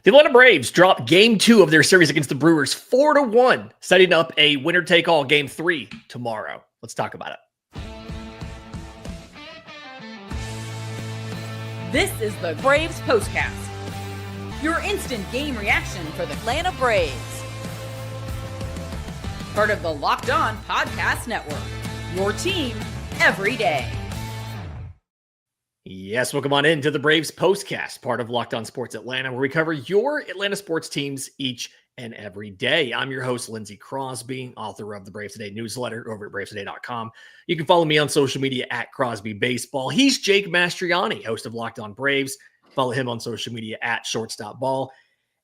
The Atlanta Braves dropped Game 2 of their series against the Brewers 4-1, setting up a winner-take-all Game 3 tomorrow. Let's talk about it. This is the Braves Postcast, your instant game reaction for the Atlanta Braves. Part of the Locked On Podcast Network, your team every day. Yes, welcome on into the Braves Postcast, part of Locked On Sports Atlanta, where we cover your Atlanta sports teams each and every day. I'm your host, Lindsay Crosby, author of the Braves Today newsletter over at bravestoday.com. You can follow me on social media at Crosby Baseball. He's Jake Mastroianni, host of Locked On Braves. Follow him on social media at Shortstop Ball.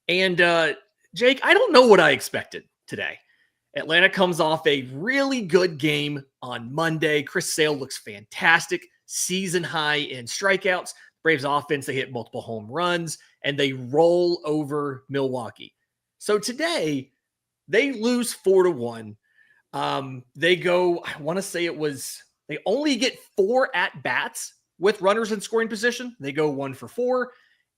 And Jake, I don't know what I expected today. Atlanta comes off a really good game on Monday. Chris Sale looks fantastic. Season high in strikeouts. Braves offense, they hit multiple home runs, and they roll over Milwaukee. So today, they lose 4-1. They go, I want to say they only get 4 at-bats with runners in scoring position. They go 1 for 4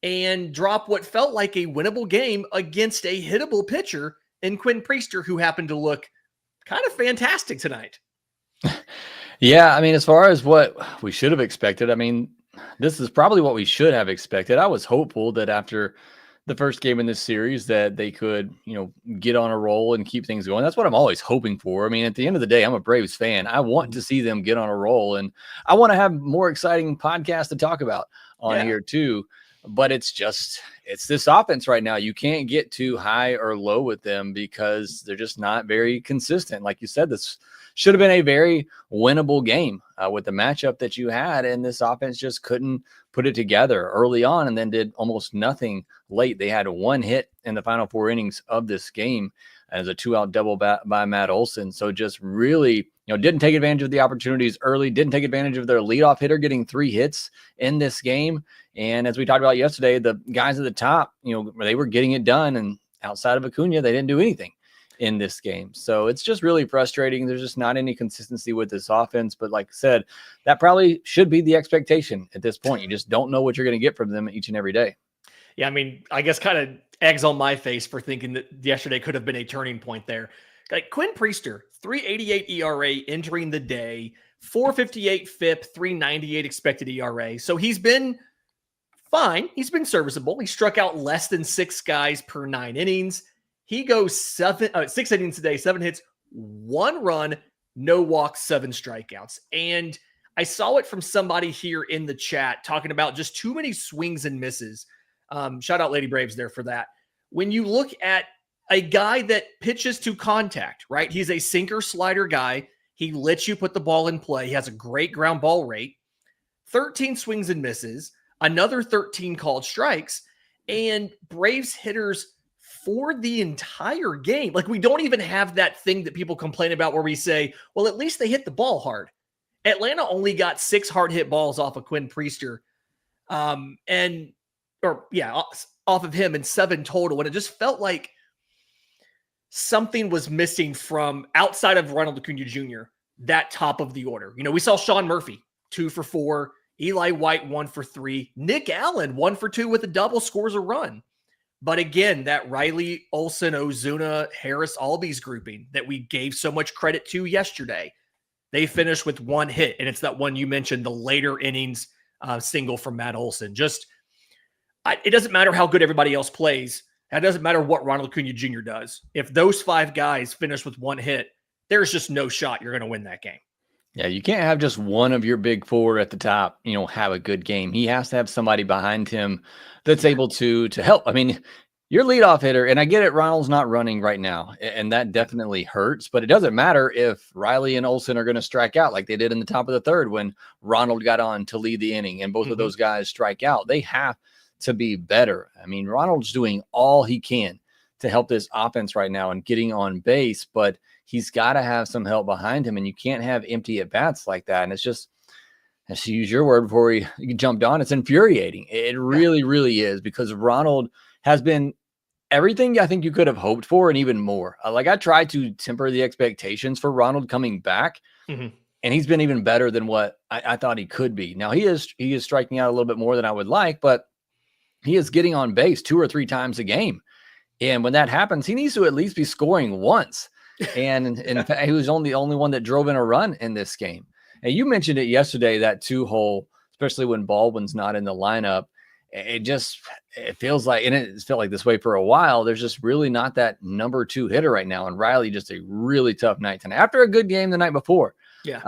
and drop what felt like a winnable game against a hittable pitcher in Quinn Priester, who happened to look kind of fantastic tonight. Yeah, I mean, as far as what we should have expected, I mean, this is probably what we should have expected. I was hopeful that after the first game in this series that they could, get on a roll and keep things going. That's what I'm always hoping for. I mean, at the end of the day, I'm a Braves fan. I want to see them get on a roll, and I want to have more exciting podcasts to talk about on here too. But it's this offense right now. You can't get too high or low with them because they're just not very consistent. Like you said, this should have been a very winnable game with the matchup that you had, and this offense just couldn't put it together early on and then did almost nothing late. They had 1 hit in the final 4 innings of this game as a 2-out double by Matt Olson. So just really, didn't take advantage of the opportunities early, didn't take advantage of their leadoff hitter getting 3 hits in this game. And as we talked about yesterday, the guys at the top, they were getting it done, and outside of Acuna, they didn't do anything in this game. So it's just really frustrating. There's just not any consistency with this offense. But like I said, that probably should be the expectation at this point. You just don't know what you're going to get from them each and every day. Yeah, I mean, I guess kind of eggs on my face for thinking that yesterday could have been a turning point there. Like Quinn Priester, 3.88 ERA entering the day, 4.58 FIP, 3.98 expected ERA. So he's been fine. He's been serviceable. He struck out less than 6 guys per 9 innings. He goes 6 innings today, 7 hits, 1 run, no walks, 7 strikeouts. And I saw it from somebody here in the chat talking about just too many swings and misses. Shout out Lady Braves there for that. When you look at a guy that pitches to contact, right? He's a sinker slider guy. He lets you put the ball in play. He has a great ground ball rate. 13 swings and misses, another 13 called strikes, and Braves hitters for the entire game. Like, we don't even have that thing that people complain about where we say, well, at least they hit the ball hard. Atlanta only got 6 hard hit balls off of Quinn Priester. Off of him, and 7 total. And it just felt like something was missing from outside of Ronald Acuna Jr., that top of the order. We saw Sean Murphy, 2 for 4, Eli White, 1 for 3, Nick Allen, 1 for 2 with a double, scores a run. But again, that Riley, Olsen, Ozuna, Harris, Albies grouping that we gave so much credit to yesterday, they finished with 1 hit. And it's that one you mentioned, the later innings single from Matt Olson. It doesn't matter how good everybody else plays. It doesn't matter what Ronald Acuna Jr. does. If those 5 guys finish with 1 hit, there's just no shot you're going to win that game. Yeah, you can't have just one of your big 4 at the top, have a good game. He has to have somebody behind him that's able to help. I mean, your leadoff hitter, and I get it, Ronald's not running right now, and that definitely hurts, but it doesn't matter if Riley and Olsen are going to strike out like they did in the top of the 3rd when Ronald got on to lead the inning, and both of those guys strike out. They have to be better. I mean, Ronald's doing all he can to help this offense right now and getting on base, but he's got to have some help behind him, and you can't have empty at-bats like that. And it's just, let's use your word before we jumped on, it's infuriating. It really, really is, because Ronald has been everything I think you could have hoped for and even more. I tried to temper the expectations for Ronald coming back, and he's been even better than what I thought he could be. Now, he is striking out a little bit more than I would like, but he is getting on base 2 or 3 times a game. And when that happens, he needs to at least be scoring once. And in fact, he was only the only one that drove in a run in this game. And you mentioned it yesterday, that 2-hole, especially when Baldwin's not in the lineup. It feels like, and it's felt like this way for a while, there's just really not that number 2 hitter right now. And Riley just a really tough night tonight after a good game the night before. Yeah.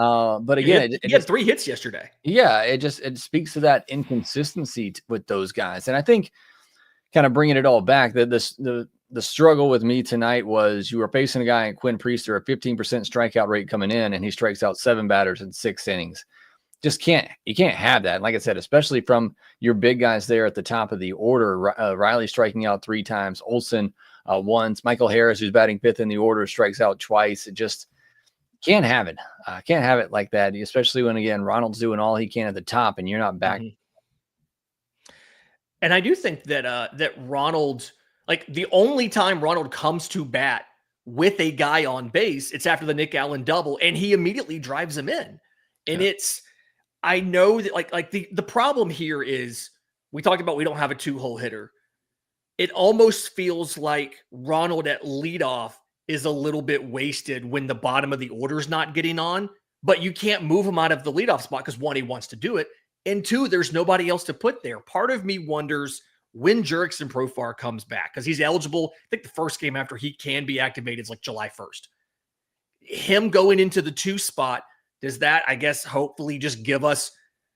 But again, he had 3 hits yesterday. Yeah. It speaks to that inconsistency with those guys. And I think kind of bringing it all back, that the struggle with me tonight was you were facing a guy in Quinn Priester, a 15% strikeout rate coming in, and he strikes out 7 batters in 6 innings. You can't have that. Like I said, especially from your big guys there at the top of the order. Riley striking out 3 times, Olsen once, Michael Harris, who's batting 5th in the order, strikes out twice. It just can't have it. Can't have it like that, especially when, again, Ronald's doing all he can at the top and you're not back. Mm-hmm. And I do think that Ronald, like the only time Ronald comes to bat with a guy on base, it's after the Nick Allen double, and he immediately drives him in. And I know that like the problem here is we talked about we don't have a 2-hole hitter. It almost feels like Ronald at leadoff is a little bit wasted when the bottom of the order is not getting on, but you can't move him out of the leadoff spot because 1, he wants to do it, and 2, there's nobody else to put there. Part of me wonders when Jurickson Profar comes back, because he's eligible. I think the first game after he can be activated is like July 1st. Him going into the 2 spot, does that, I guess, hopefully just give us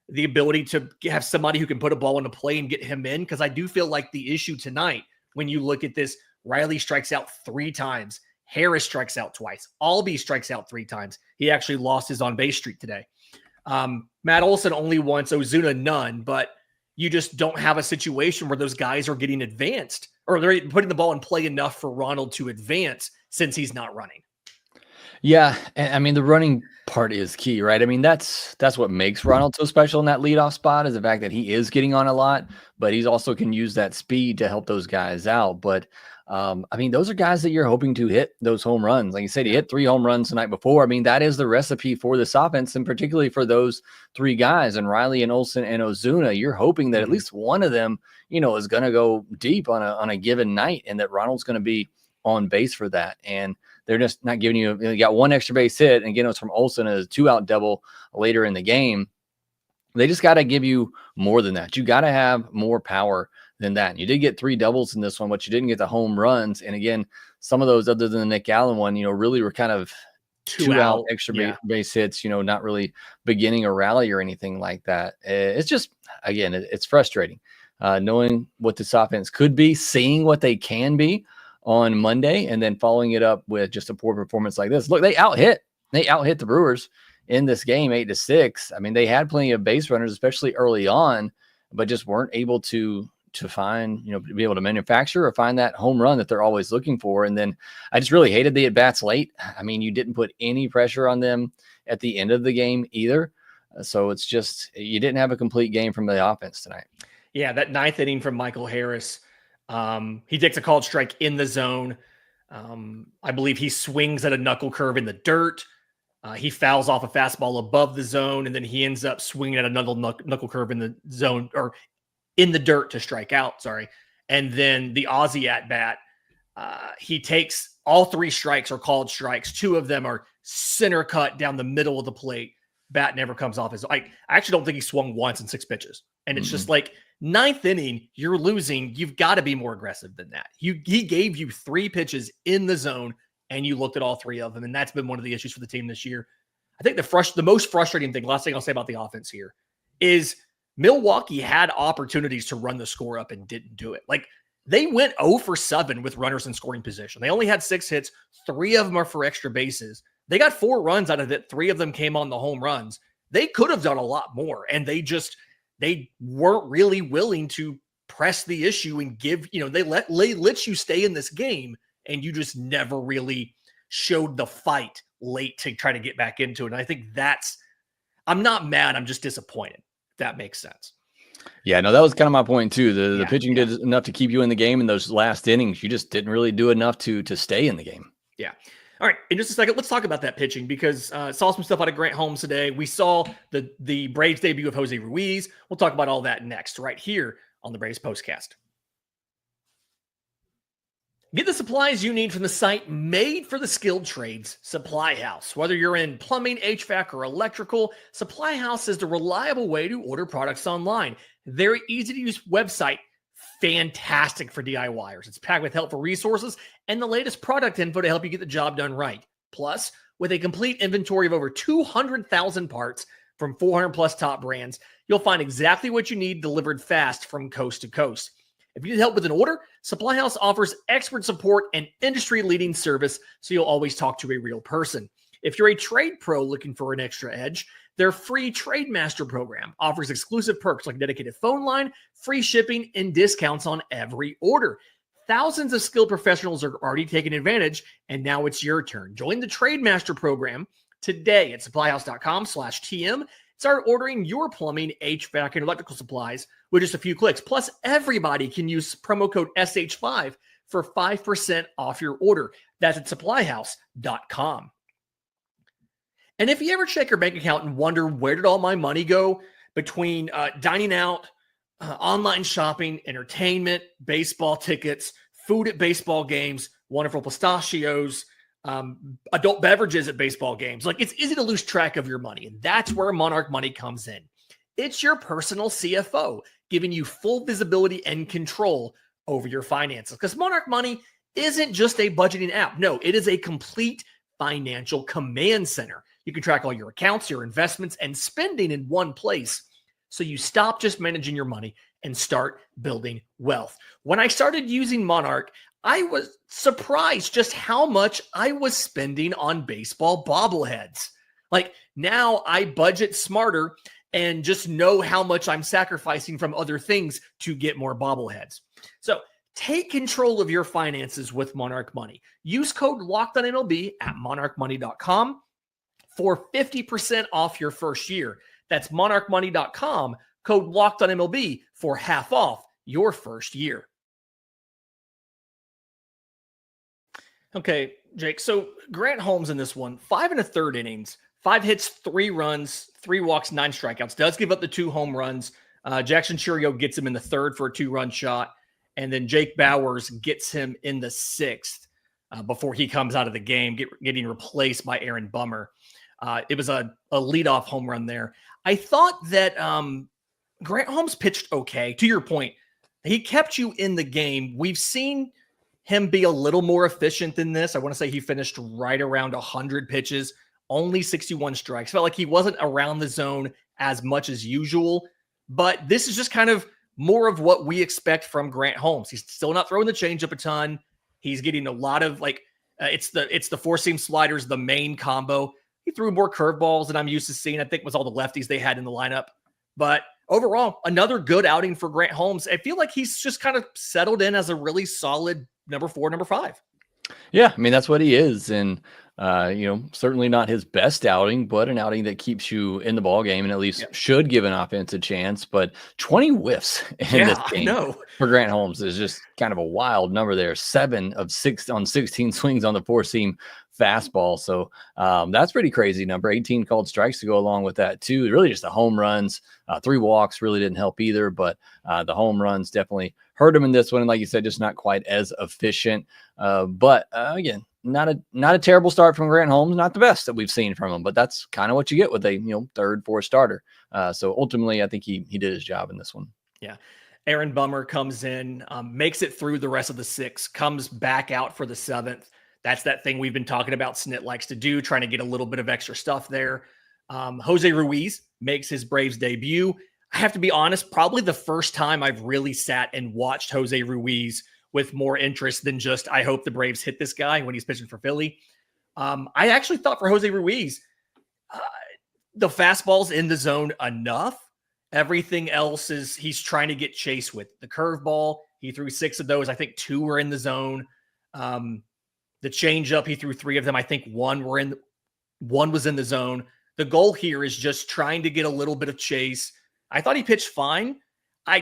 the ability to have somebody who can put a ball into play and get him in? Because I do feel like the issue tonight, when you look at this, Riley strikes out 3 times. Harris strikes out twice. Albee strikes out 3 times. He actually lost his on-base streak today. Matt Olson only once, Ozuna none, but you just don't have a situation where those guys are getting advanced or they're putting the ball in play enough for Ronald to advance since he's not running. Yeah, and I mean, the running part is key, right? I mean, that's what makes Ronald so special in that leadoff spot, is the fact that he is getting on a lot, but he's also can use that speed to help those guys out. But I mean, those are guys that you're hoping to hit those home runs. Like you said, he hit 3 home runs the night before. I mean, that is the recipe for this offense, and particularly for those 3 guys, and Riley and Olsen and Ozuna. You're hoping that at least one of them, is going to go deep on a given night, and that Ronald's going to be on base for that. And they're just not giving you got 1 extra base hit. And again, it was from Olsen, a 2-out double later in the game. They just got to give you more than that. You got to have more power than that. And you did get 3 doubles in this one, but you didn't get the home runs. And again, some of those, other than the Nick Allen one, really were kind of 2-out extra base hits, not really beginning a rally or anything like that. It's just, again, it's frustrating knowing what this offense could be, seeing what they can be on Monday, and then following it up with just a poor performance like this. Look, they out hit the Brewers in this game 8-6. I mean, they had plenty of base runners, especially early on, but just weren't able to find, to be able to manufacture or find that home run that they're always looking for. And then I just really hated the at-bats late. I mean, you didn't put any pressure on them at the end of the game either. So it's just, you didn't have a complete game from the offense tonight. Yeah, that 9th inning from Michael Harris, he takes a called strike in the zone. I believe he swings at a knuckle curve in the dirt. He fouls off a fastball above the zone, and then he ends up swinging at another knuckle curve in the zone, or in the dirt, to strike out. Sorry. And then the Ozzie at bat, he takes all 3 strikes or called strikes. 2 of them are center cut down the middle of the plate. Bat never comes off his. I actually don't think he swung once in 6 pitches. And it's just like, 9th inning, you're losing. You've got to be more aggressive than that. He gave you 3 pitches in the zone, and you looked at all 3 of them. And that's been one of the issues for the team this year. I think the most frustrating thing, last thing I'll say about the offense here, is Milwaukee had opportunities to run the score up and didn't do it. Like, they went 0 for 7 with runners in scoring position. They only had 6 hits. 3 of them are for extra bases. They got 4 runs out of it. 3 of them came on the home runs. They could have done a lot more, and they weren't really willing to press the issue and give, they let you stay in this game, and you just never really showed the fight late to try to get back into it. And I think I'm not mad. I'm just disappointed. If that makes sense. Yeah, no, that was kind of my point too. The pitching did enough to keep you in the game in those last innings. You just didn't really do enough to stay in the game. Yeah. All right, in just a second, let's talk about that pitching, because saw some stuff out of Grant Holmes today. We saw the Braves debut of Jose Ruiz. We'll talk about all that next, right here on the Braves Postcast. Get the supplies you need from the site made for the skilled trades, Supply House. Whether you're in plumbing, HVAC, or electrical, Supply House is the reliable way to order products online. Very easy to use website, fantastic for DIYers. It's packed with helpful resources and the latest product info to help you get the job done right. Plus, with a complete inventory of over 200,000 parts from 400 plus top brands, you'll find exactly what you need delivered fast from coast to coast. If you need help with an order, Supply House offers expert support and industry-leading service, so you'll always talk to a real person. If you're a trade pro looking for an extra edge, their free Trade Master program offers exclusive perks like a dedicated phone line, free shipping, and discounts on every order. Thousands of skilled professionals are already taking advantage, and now it's your turn. Join the Trade Master program today at supplyhouse.com/TM. Start ordering your plumbing, HVAC, and electrical supplies with just a few clicks. Plus, everybody can use promo code SH5 for 5% off your order. That's at supplyhouse.com. And if you ever check your bank account and wonder, where did all my money go between dining out, online shopping, entertainment, baseball tickets, food at baseball games, wonderful pistachios, adult beverages at baseball games. Like, it's easy to lose track of your money. And that's where Monarch Money comes in. It's your personal CFO, giving you full visibility and control over your finances. Because Monarch Money isn't just a budgeting app. No, it is a complete financial command center. You can track all your accounts, your investments, and spending in one place. So you stop just managing your money and start building wealth. When I started using Monarch, I was surprised just how much I was spending on baseball bobbleheads. Like, now I budget smarter and just know how much I'm sacrificing from other things to get more bobbleheads. So take control of your finances with Monarch Money. Use code LOCKEDONMLB at monarchmoney.com for 50% off your first year. That's monarchmoney.com, code LOCKEDONMLB for half off your first year. Okay, Jake, so Grant Holmes in this one, 5 1/3 innings, 5 hits, 3 runs, 3 walks, 9 strikeouts, does give up the 2 home runs. Jackson Churio gets him in the 3rd for a 2-run shot, and then Jake Bauers gets him in the 6th before he comes out of the game, getting replaced by Aaron Bummer. It was a leadoff home run there. I thought that Grant Holmes pitched okay. To your point, he kept you in the game. We've seen him be a little more efficient than this. I want to say he finished right around 100 pitches, only 61 strikes. Felt like he wasn't around the zone as much as usual, but this is just kind of more of what we expect from Grant Holmes. He's still not throwing the changeup a ton. He's getting a lot of it's the four-seam sliders, the main combo. He threw more curveballs than I'm used to seeing. I think it was all the lefties they had in the lineup. But overall, another good outing for Grant Holmes. I feel like he's just kind of settled in as a really solid number 4, number 5. Yeah, I mean, that's what he is. And, certainly not his best outing, but an outing that keeps you in the ball game and at least should give an offense a chance. But 20 whiffs in this game for Grant Holmes is just kind of a wild number there. 7 of 6 on 16 swings on the 4-seam fastball. So that's pretty crazy number. 18 called strikes to go along with that too. Really just the home runs, 3 walks really didn't help either, but the home runs definitely hurt him in this one. And like you said, just not quite as efficient. But again, not a terrible start from Grant Holmes, not the best that we've seen from him, but that's kind of what you get with a 3rd, 4th starter. So ultimately, I think he did his job in this one. Yeah. Aaron Bummer comes in, makes it through the rest of the 6th, comes back out for the 7th. That's that thing we've been talking about Snit likes to do, trying to get a little bit of extra stuff there. Jose Ruiz makes his Braves debut. I have to be honest, probably the first time I've really sat and watched Jose Ruiz with more interest than just, I hope the Braves hit this guy when he's pitching for Philly. I actually thought for Jose Ruiz, the fastball's in the zone enough. Everything else is he's trying to get chase with. The curveball, he threw 6 of those. I think 2 were in the zone. The changeup, he threw 3 of them. I think 1 was in the zone. The goal here is just trying to get a little bit of chase. I thought he pitched fine. I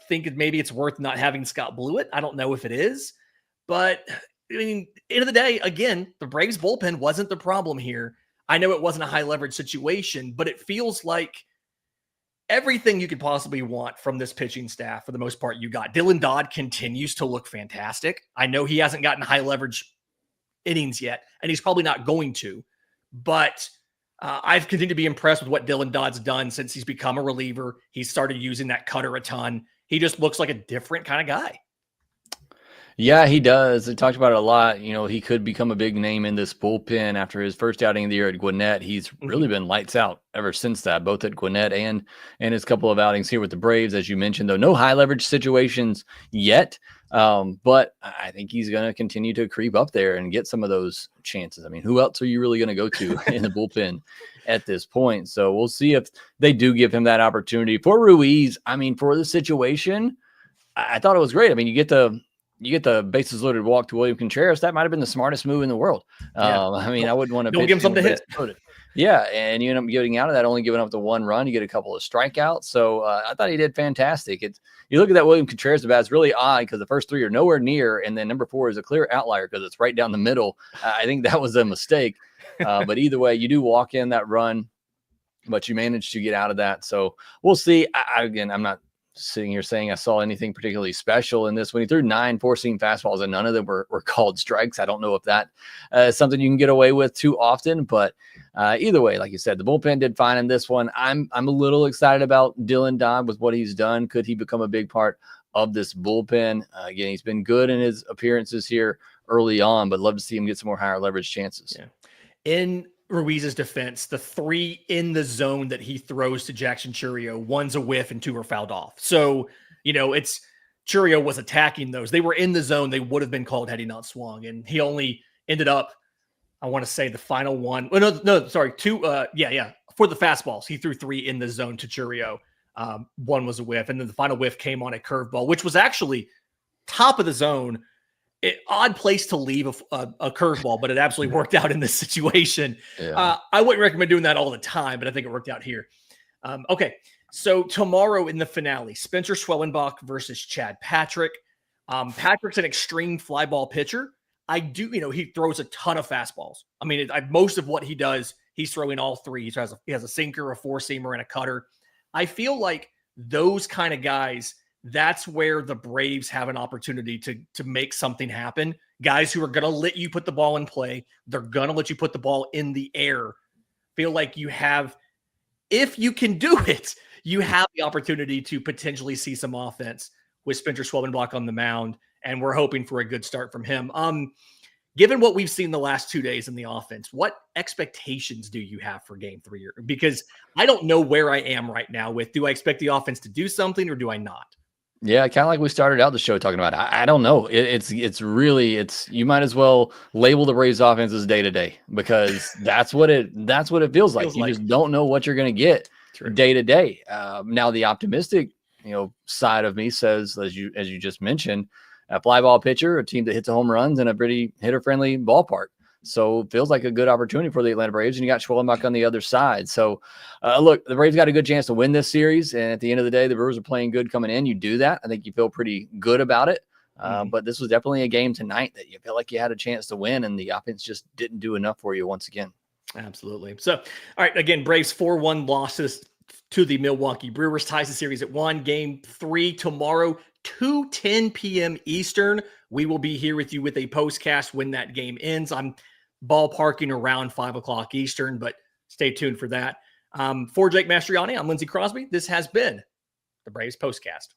think maybe it's worth not having Scott Blewett. I don't know if it is, but I mean, end of the day, again, the Braves bullpen wasn't the problem here. I know it wasn't a high leverage situation, but it feels like everything you could possibly want from this pitching staff, for the most part, you got. Dylan Dodd continues to look fantastic. I know he hasn't gotten high leverage innings yet, and he's probably not going to, but I've continued to be impressed with what Dylan Dodd's done since he's become a reliever. He started using that cutter a ton. He just looks like a different kind of guy. Yeah, he does. I talked about it a lot. He could become a big name in this bullpen after his first outing of the year at Gwinnett. He's really been lights out ever since that, both at Gwinnett and his couple of outings here with the Braves, as you mentioned, though no high leverage situations yet. But I think he's going to continue to creep up there and get some of those chances. I mean, who else are you really going to go to in the bullpen at this point? So we'll see if they do give him that opportunity. For Ruiz, I mean, for the situation, I thought it was great. I mean, you get the bases loaded walk to William Contreras. That might have been the smartest move in the world. Yeah. I mean, I wouldn't want to give him something to hit. Yeah, and you end up getting out of that, only giving up the one run. You get a couple of strikeouts. So I thought he did fantastic. You look at that William Contreras bat, it's really odd because the first three are nowhere near, and then number 4 is a clear outlier because it's right down the middle. I think that was a mistake. But either way, you do walk in that run, but you managed to get out of that. So we'll see. Again, I'm not sitting here saying I saw anything particularly special in this. When he threw 9 four-seam fastballs and none of them were called strikes, I don't know if that is something you can get away with too often, but either way, like you said, the bullpen did fine in this one. I'm a little excited about Dylan Dodd with what he's done. Could he become a big part of this bullpen? Again, he's been good in his appearances here early on, but love to see him get some more higher leverage chances. Yeah. In Ruiz's defense, the 3 in the zone that he throws to Jackson Chourio, 1's a whiff and 2 are fouled off. So, it's Chourio was attacking those. They were in the zone. They would have been called had he not swung. And he only ended up, I want to say the final one. Well, no, sorry. 2. For the fastballs, he threw 3 in the zone to Chourio. 1 was a whiff. And then the final whiff came on a curveball, which was actually top of the zone. Odd place to leave a curveball, but it absolutely worked out in this situation. Yeah. I wouldn't recommend doing that all the time, but I think it worked out here. Okay, so tomorrow in the finale, Spencer Schwellenbach versus Chad Patrick. Patrick's an extreme fly ball pitcher. He throws a ton of fastballs. I mean, most of what he does, he's throwing all 3. He has a sinker, a 4-seamer, and a cutter. I feel like those kind of guys, that's where the Braves have an opportunity to make something happen. Guys who are going to let you put the ball in play. They're going to let you put the ball in the air. Feel like you have, if you can do it, you have the opportunity to potentially see some offense with Spencer Schwellenbach on the mound, and we're hoping for a good start from him. Given what we've seen the last 2 days in the offense, what expectations do you have for Game 3? Because I don't know where I am right now with, do I expect the offense to do something or do I not? Yeah, kind of like we started out the show talking about. I don't know. It's really you might as well label the Braves offense as day to day, because that's what it feels like. You just don't know what you're going to get day to day. Now the optimistic, side of me says, as you just mentioned, a fly ball pitcher, a team that hits home runs in a pretty hitter friendly ballpark. So it feels like a good opportunity for the Atlanta Braves, and you got Schwellenbach on the other side. So look, the Braves got a good chance to win this series. And at the end of the day, the Brewers are playing good coming in. You do that. I think you feel pretty good about it. But this was definitely a game tonight that you feel like you had a chance to win, and the offense just didn't do enough for you once again. Absolutely. So, all right, again, Braves 4-1 losses to the Milwaukee Brewers, ties the series at 1. Game 3 tomorrow, 2:10 p.m. Eastern. We will be here with you with a postcast when that game ends. I'm ballparking around 5 o'clock Eastern, but stay tuned for that. For Jake Mastroianni, I'm Lindsay Crosby. This has been the Braves Postcast.